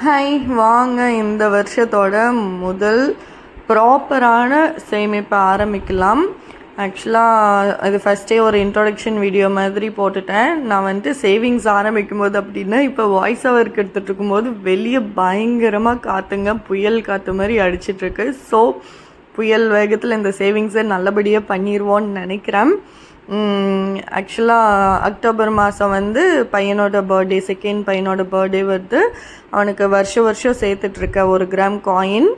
Hi, வாங்க இந்த வருஷத்தோட முதல் ப்ராப்பரான சேமிப்பை ஆரம்பிக்கலாம். ஆக்சுவலாக இது ஃபஸ்ட்டே ஒரு இன்ட்ரொடக்ஷன் வீடியோ மாதிரி போட்டுட்டேன். நான் வந்துட்டு சேவிங்ஸ் ஆரம்பிக்கும் போது அப்படின்னா இப்போ வாய்ஸ் ஓவருக்கு எடுத்துகிட்டு இருக்கும்போது வெளியே பயங்கரமாக காற்றுங்க, புயல் காற்று மாதிரி அடிச்சிட்ருக்கு. ஸோ புயல் வேகத்தில் இந்த சேவிங்ஸை நல்லபடியாக பண்ணிடுவோன்னு நினைக்கிறேன். ஆக்சுவலாக அக்டோபர் மாதம் வந்து பையனோட பர்த்டே, செகண்ட் பையனோட பர்த்டே வருது. அவனுக்கு வருஷம் சேர்த்துட்ருக்க 1 கிராம் காயின்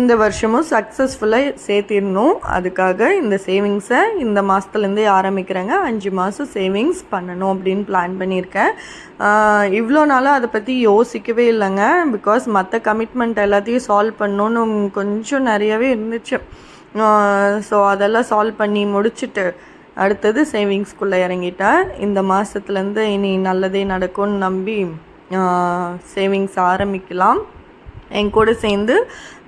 இந்த வருஷமும் சக்ஸஸ்ஃபுல்லாக சேர்த்திடணும். அதுக்காக இந்த சேவிங்ஸை இந்த மாதத்துலேருந்தே ஆரம்பிக்கிறேங்க. 5 மாதம் சேவிங்ஸ் பண்ணணும் அப்படின்னு பிளான் பண்ணியிருக்கேன். இவ்வளோ நாளாக அதை பற்றி யோசிக்கவே இல்லைங்க. பிகாஸ் மற்ற கமிட்மெண்ட் எல்லாத்தையும் சால்வ் பண்ணணுன்னு கொஞ்சம் நிறையவே இருந்துச்சு. ஸோ அதெல்லாம் சால்வ் பண்ணி முடிச்சுட்டு அடுத்தது சேவிங்ஸ்குள்ளே இறங்கிட்டேன். இந்த மாதத்துலேருந்து இனி நல்லதே நடக்கும்னு நம்பி சேவிங்ஸ் ஆரம்பிக்கலாம். என் கூட சேர்ந்து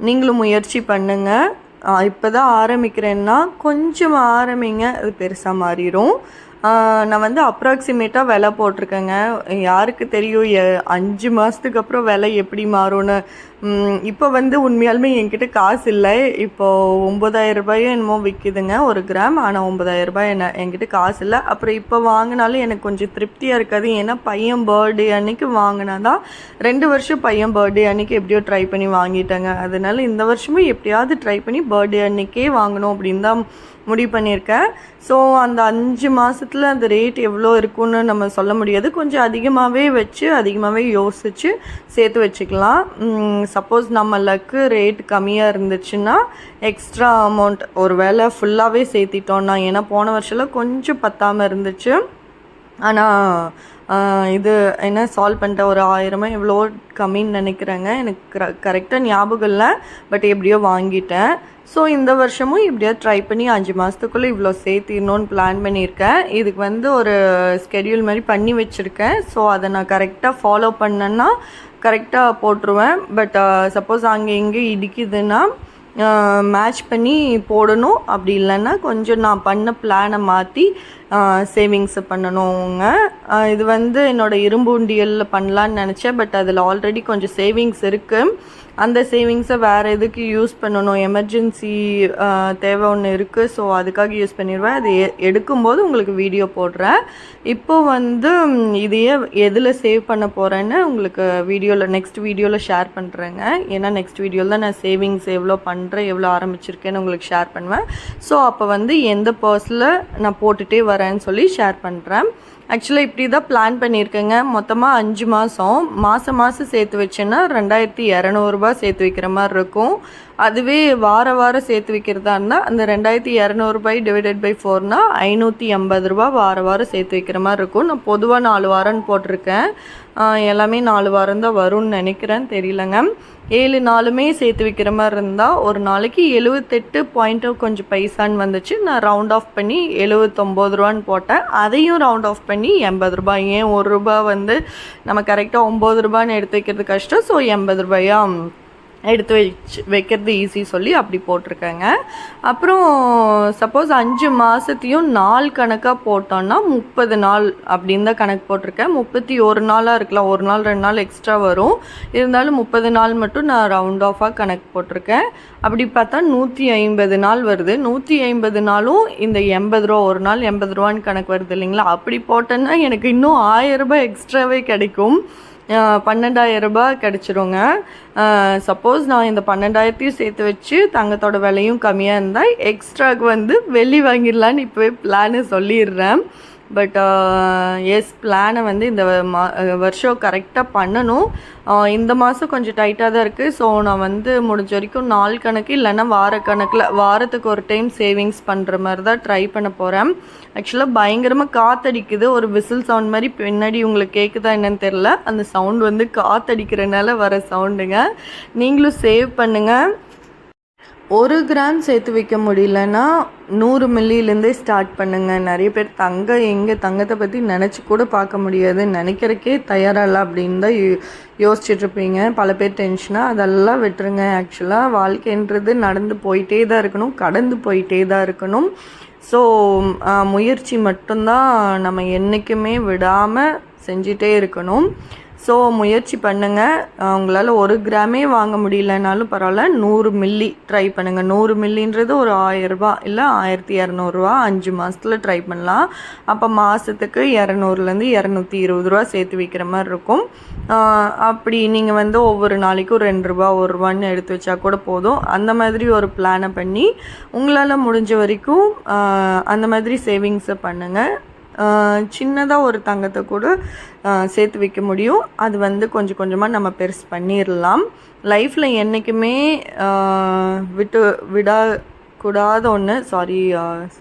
நீங்களும் முயற்சி பண்ணுங்கள். இப்போ தான் ஆரம்பிக்கிறேன்னா கொஞ்சம் ஆரம்பிங்க, அது பெருசாக மாறிடும். நான் வந்து அப்ராக்சிமேட்டாக விலை போட்டிருக்கேங்க. யாருக்கு தெரியும் 5 மாதத்துக்கு அப்புறம் விலை எப்படி மாறும்னு. இப்போ வந்து உண்மையாலுமே என்கிட்ட காசு இல்லை. இப்போது 9,000 ரூபாயோ என்னமோ விற்கிதுங்க 1 கிராம். ஆனால் 9,000 ரூபாய் என்கிட்ட காசு இல்லை. அப்புறம் இப்போ வாங்கினாலும் எனக்கு கொஞ்சம் திருப்தியாக இருக்காது. ஏன்னா பையன் பர்த்டே அன்னைக்கு வாங்கினா தான் 2 வருஷம் பையன் பர்த்டே அன்றைக்கி எப்படியோ ட்ரை பண்ணி வாங்கிட்டேங்க. அதனால இந்த வருஷமும் எப்படியாவது ட்ரை பண்ணி பர்த்டே அன்றைக்கே வாங்கணும் அப்படின்னு தான் முடிவு பண்ணியிருக்கேன். ஸோ அந்த 5 மாதத்தில் அந்த ரேட் எவ்வளோ இருக்குன்னு நம்ம சொல்ல முடியாது. கொஞ்சம் அதிகமாகவே வச்சு அதிகமாகவே யோசித்து சேர்த்து வச்சுக்கலாம். சப்போஸ் நம்ம லக்கு ரேட் கம்மியாக இருந்துச்சுன்னா எக்ஸ்ட்ரா அமௌண்ட் ஒரு வேளை ஃபுல்லாகவே சேர்த்திட்டோன்னா, ஏன்னா போன வருஷம்லாம் கொஞ்சம் பத்தாமல் இருந்துச்சு. ஆனால் இது என்ன சால்வ் பண்ணிட்ட ஒரு 1000 எவ்வளோ கம்மின்னு நினைக்கிறேங்க. எனக்கு கரெக்டாக ஞாபகம் இல்லை, பட் எப்படியோ வாங்கிட்டேன். ஸோ இந்த வருஷமும் இப்படியா ட்ரை பண்ணி 5 மாதத்துக்குள்ளே இவ்வளோ சேர்த்திடணுன்னு பிளான் பண்ணியிருக்கேன். இதுக்கு வந்து ஒரு ஸ்கெடியூல் மாதிரி பண்ணி வச்சுருக்கேன். ஸோ அதை நான் கரெக்டாக ஃபாலோ பண்ணேன்னா கரெக்டாக போட்டுருவேன். பட் சப்போஸ் அங்கே இங்கே இடிக்குதுன்னா மேட்ச் பண்ணி போடணும். அப்படி இல்லைன்னா கொஞ்சம் நான் பண்ண பிளானை மாற்றி சேவிங்ஸை பண்ணணுங்க. இது வந்து என்னோடய இரும்பு உண்டியலில் பண்ணலான்னு நினச்சேன். பட் அதில் ஆல்ரெடி கொஞ்சம் சேவிங்ஸ் இருக்குது. அந்த சேவிங்ஸை வேறு எதுக்கு யூஸ் பண்ணணும், எமர்ஜென்சி தேவை ஒன்று இருக்குது. ஸோ அதுக்காக யூஸ் பண்ணிடுவேன். அது எடுக்கும்போது உங்களுக்கு வீடியோ போடுறேன். இப்போது வந்து இதையே எதில் சேவ் பண்ண போகிறேன்னு உங்களுக்கு நெக்ஸ்ட் வீடியோவில் ஷேர் பண்ணுறேங்க. ஏன்னா நெக்ஸ்ட் வீடியோவில் தான் நான் சேவிங்ஸ் எவ்வளோ பண்ணுறேன், எவ்வளோ ஆரம்பிச்சிருக்கேன்னு உங்களுக்கு ஷேர் பண்ணுவேன். ஸோ அப்போ வந்து எந்த பர்ஸில் நான் போட்டுகிட்டே வரேன்னு சொல்லி ஷேர் பண்ணுறேன். ஆக்சுவலாக இப்படி தான் பிளான் பண்ணியிருக்கேங்க. மொத்தமாக 5 மாதம் சேர்த்து வச்சேன்னா 2,200 ரூபாய் சேர்த்து வைக்கிற மாதிரி இருக்கும். அதுவே வாரம் சேர்த்து வைக்கிறதா இருந்தால் அந்த 2,200 ரூபாய் டிவைடட் பை 4னா 580 ரூபா வாரம் சேர்த்து வைக்கிற மாதிரி இருக்கும். நான் பொதுவாக 4 வாரம்னு போட்டிருக்கேன். எல்லாமே 4 வாரம் தான் வரும்னு நினைக்கிறேன், தெரியலங்க. 7 நாளுமே சேர்த்து வைக்கிற மாதிரி இருந்தால் ஒரு நாளைக்கு 78 கொஞ்சம் பைசான்னு வந்துச்சு. நான் ரவுண்ட் ஆஃப் பண்ணி 79 ரூபான்னு போட்டேன். அதையும் ரவுண்ட் ஆஃப் பண்ணி 80 ரூபாய். ஏன் 1 ரூபா வந்து நம்ம கரெக்டாக 9 ரூபான்னு எடுத்து வைக்கிறது கஷ்டம். ஸோ 80 ரூபாயா எடுத்து வைக்கிறது ஈஸி சொல்லி அப்படி போட்டிருக்கேங்க. அப்புறம் சப்போஸ் 5 மாதத்தையும் நாள் கணக்காக போட்டோன்னா 30 நாள் அப்படின்னு தான் கணக்கு போட்டிருக்கேன். 31 நாளாக இருக்கலாம், 1 நாள் 2 நாள் எக்ஸ்ட்ரா வரும். இருந்தாலும் 30 நாள் மட்டும் நான் ரவுண்ட் ஆஃபாக கணக்கு போட்டிருக்கேன். அப்படி பார்த்தா 150 நாள் வருது. 150 நாளும் இந்த 80 ரூபா, ஒரு நாள் 80 ரூபான்னு கணக்கு வருது இல்லைங்களா. அப்படி போட்டேன்னா எனக்கு இன்னும் 1000 ரூபாய் எக்ஸ்ட்ராவே கிடைக்கும். 12,000 ரூபாய் கிடச்சிருங்க. சப்போஸ் நான் இந்த 12,000த்தையும் சேர்த்து வச்சு தங்கத்தோட விலையும் கம்மியாக இருந்தால் எக்ஸ்ட்ராக்கு வந்து வெள்ளி வாங்கிடலான்னு இப்போவே பிளானை சொல்லிடுறேன். பட் பிளானை வந்து இந்த வருஷம் கரெக்டாக பண்ணணும். இந்த மாதம் கொஞ்சம் டைட்டாக தான் இருக்குது. ஸோ நான் வந்து முடிஞ்ச வரைக்கும் நாள் கணக்கு இல்லைன்னா வாரக்கணக்கில் வாரத்துக்கு ஒரு டைம் சேவிங்ஸ் பண்ணுற மாதிரி தான் ட்ரை பண்ண போகிறேன். ஆக்சுவலாக பயங்கரமாக காற்றடிக்குது. ஒரு விசில் சவுண்ட் மாதிரி பின்னாடி உங்களுக்கு கேட்குதா என்னன்னு தெரில. அந்த சவுண்ட் வந்து காற்றடிக்கிறனால வர சவுண்டுங்க. நீங்களும் சேவ் பண்ணுங்கள். 1 கிராம் சேர்த்து வைக்க முடியலன்னா 100 மில்லிலேருந்தே ஸ்டார்ட் பண்ணுங்கள். நிறைய பேர் தங்கத்தை பற்றி நினச்சி கூட பார்க்க முடியாது, நினைக்கிறக்கே தயாராகல அப்படின்னு தான் யோசிச்சுட்ருப்பீங்க. பல பேர் டென்ஷனாக அதெல்லாம் விட்டுருங்க. ஆக்சுவலாக வாழ்க்கைன்றது நடந்து போயிட்டே தான் இருக்கணும், கடந்து போயிட்டே தான் இருக்கணும். ஸோ முயற்சி மட்டும்தான் நம்ம என்றைக்குமே விடாமல் செஞ்சிட்டே இருக்கணும். ஸோ முயற்சி பண்ணுங்கள். உங்களால் 1 கிராமே வாங்க முடியலனாலும் பரவாயில்ல, 100 மில்லி ட்ரை பண்ணுங்கள். 100 மில்லின்றது ஒரு 1000 ரூபா இல்லை 1200 5 மாதத்தில் ட்ரை பண்ணலாம். அப்போ மாதத்துக்கு 200லேருந்து 220 ரூபா சேர்த்து வைக்கிற மாதிரி இருக்கும். அப்படி நீங்கள் வந்து ஒவ்வொரு நாளைக்கும் 2 ரூபா 1 ரூபான்னு எடுத்து வச்சா கூட போதும். அந்த மாதிரி ஒரு பிளானை பண்ணி உங்களால் முடிஞ்ச வரைக்கும் அந்த மாதிரி சேவிங்ஸை பண்ணுங்கள். சின்னதாக ஒரு தங்கத்தை கூட சேர்த்து வைக்க முடியும். அது வந்து கொஞ்சம் கொஞ்சமாக நம்ம பெருசு பண்ணிடலாம். லைஃப்பில் என்றைக்குமே விடக்கூடாத ஒன்று,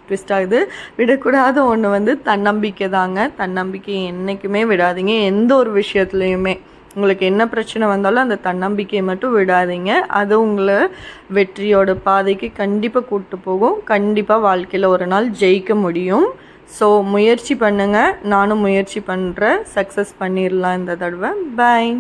ட்விஸ்ட் ஆகுது, விடக்கூடாத ஒன்று வந்து தன்னம்பிக்கை தாங்க. தன்னம்பிக்கை என்றைக்குமே விடாதீங்க. எந்த ஒரு விஷயத்துலையுமே உங்களுக்கு என்ன பிரச்சனை வந்தாலும் அந்த தன்னம்பிக்கையை மட்டும் விடாதீங்க. அது உங்களை வெற்றியோட பாதைக்கு கண்டிப்பாக கூப்பிட்டு போகும். கண்டிப்பாக வாழ்க்கையில் ஒரு நாள் ஜெயிக்க முடியும். ஸோ முயற்சி பண்ணுங்கள். நானும் முயற்சி பண்ணுறேன். சக்ஸஸ் பண்ணிடலாம் இந்த தடவை. பாய்.